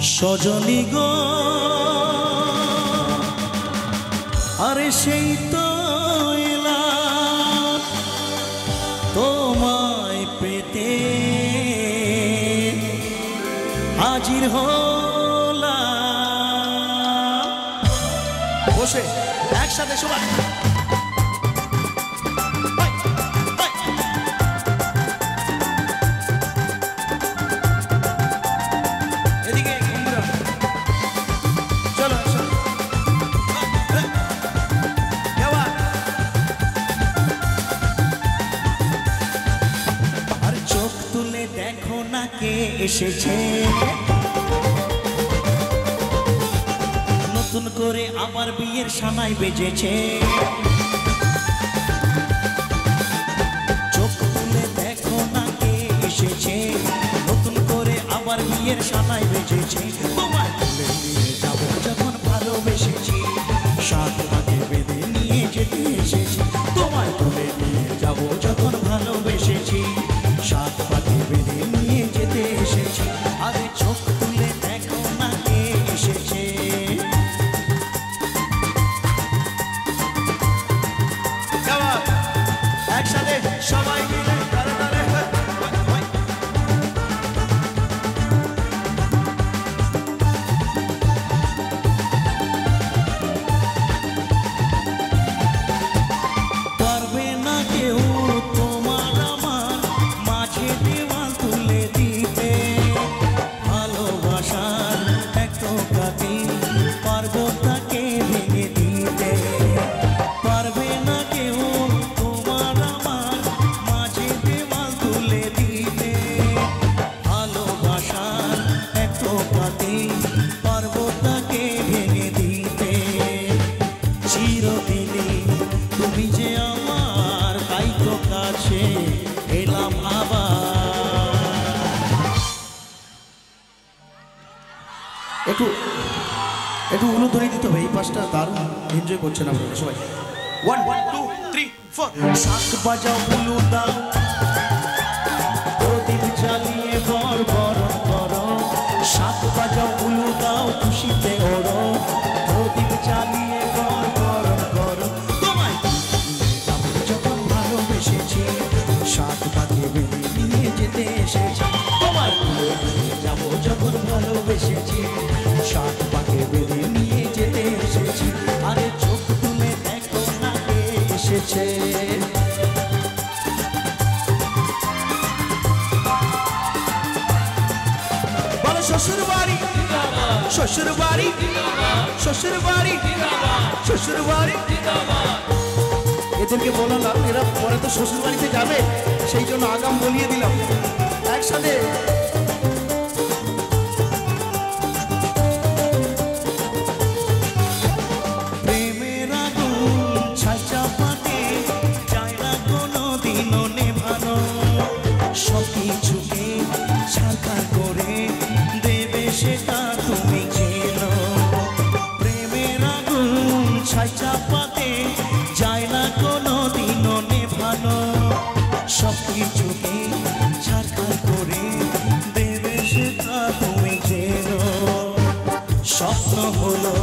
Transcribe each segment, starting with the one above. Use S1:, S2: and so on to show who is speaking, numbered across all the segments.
S1: সজনী গো আরে সেই তো এলাম তোমায় পেতে হাজির হলাম। বসে একসাথে সবাই এসেছে নতুন করে আমার বিয়ের সানাই বেজেছে। চোখ তুলে দেখো না কে এসেছে নতুন করে আমার বিয়ের সানাই বেজেছে। তোমায় তুলে নিয়ে যাবো যখন ভালোবেসেছি সাত পাকে বেঁধে নিয়ে যেতে এসেছি। তোমায় তুলে নিয়ে যাবো যখন ভালোবেসেছি সাত পাকে বেঁধে নিয়ে যেতে এসেছি। আরে চোখ তুলে দেখো না কে এসেছে। একসাথে সবাই মিলে পারবে না কেউ তোমার আমার মাঝে দেওয়াল তুলে দিতে। ভালোবাসার এক কাটি পারবো তাকে ভেঙে দিতে। পারবে না কেউ তোমার আমার মাঝে দেওয়াল তুলে দিতে। ভালোবাসার এক কাটি পারবো তাকে ভেঙে দিতে। চিরদিনই তুমি যে আমার তাই তো কাছে এলাম আবার। একটু একটু উলু ধরে দিতে হবে। এই পাশটা দারুণ এনজয় করছেন আপনারা সবাই। 1 2 3 4 শাক বাজাও উলু দাও প্রদীপ জ্বালিয়ে বর বরণ করো। শাক বাজাও উলু দাও খুশিতে ওড়ো প্রদীপ জ্বালিয়ে বর বরণ করো। তোমায় যাবো যখন ভালোবেসেছি সাত পাকে বেঁধে নিয়ে যেতে এসেছি। তোমায় যাবো যখন ভালোবেসেছি সাত পাকে বেঁধে নিয়ে যেতে এসেছি। আরে চোখ তুলে দেখো না কে এসেছে। বলো শ্বশুর বাড়ি শ্বশুর বাড়ি শ্বশুর বাড়ি শ্বশুর বাড়ি। এদেরকে বলালাম এরা পরে তো শ্বশুর বাড়িতে যাবে সেই জন্য আগাম বলিয়ে দিলাম। একসাথে প্রেমের আগুন ছাইচাপাতে যায় না কোনো দিনও নেভানো। সব কিছুকে ছারখার করে দেবে সেটা তুমি চেনো। প্রেমের আগুন ছাইচাপাতে যায় না কোনো দিনও নেভানো। সব কিছুকে ছারখার করে দেবে সেটা তুমি চেনো। স্বপ্ন হলো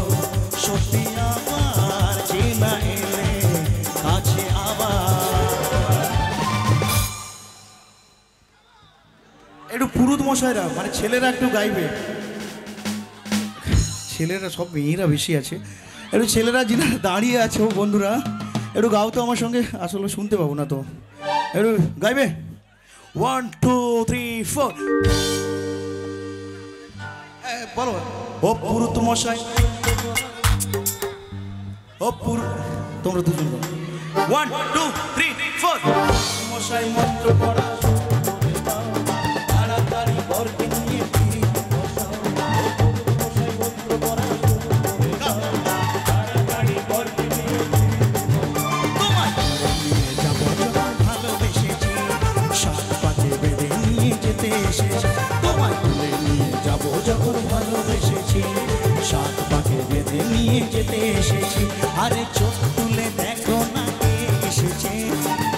S1: সত্যি আমার চেনা এলে কাছে আবার। একটু পুরুত মশাইরা মানে ছেলেরা একটু গাইবে। ছেলেরা সব মেয়েরা বেশি আছে। একটু ছেলেরা যিনি দাঁড়িয়ে আছে বন্ধুরা একটু গাও তো আমার সঙ্গে। আসলে শুনতে পাবো না তো একটু গাইবে। 1 2 3 4 বলো। ও পুরুত মশাই ও তোমরা দুজন বলো। 1 2 3 4 মশাই মন্ত্র পড়া তাড়াতাড়ি ঘরকে নিয়ে ফিরি বসাও। মশাই মন্ত্র পড়া তাড়াতাড়ি ঘরকে নিয়ে তোমায় নিয়ে যাবো যখন ভালোবেসেছি সাত পাকে বেঁধে নিয়ে যেতে এসেছি। তোমায় তুলে নিয়ে যাবো যখন ভালোবেসেছি সাত পাকে বেঁধে নিয়ে যেতে এসেছি। আরে চোখ তুলে দেখো না কে এসেছে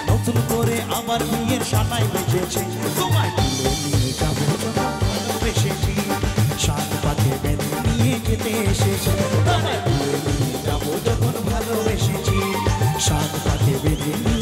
S1: নতুন করে আমার বিয়ের সানাই বেজেছে। তোমায় তুলে নিয়ে যাবো যখন ভালোবেসেছি সাত পাকে খেতে এসেছি তোমায় নিয়ে যাবো যখন ভালোবেসেছি সাত পাকে বেঁধে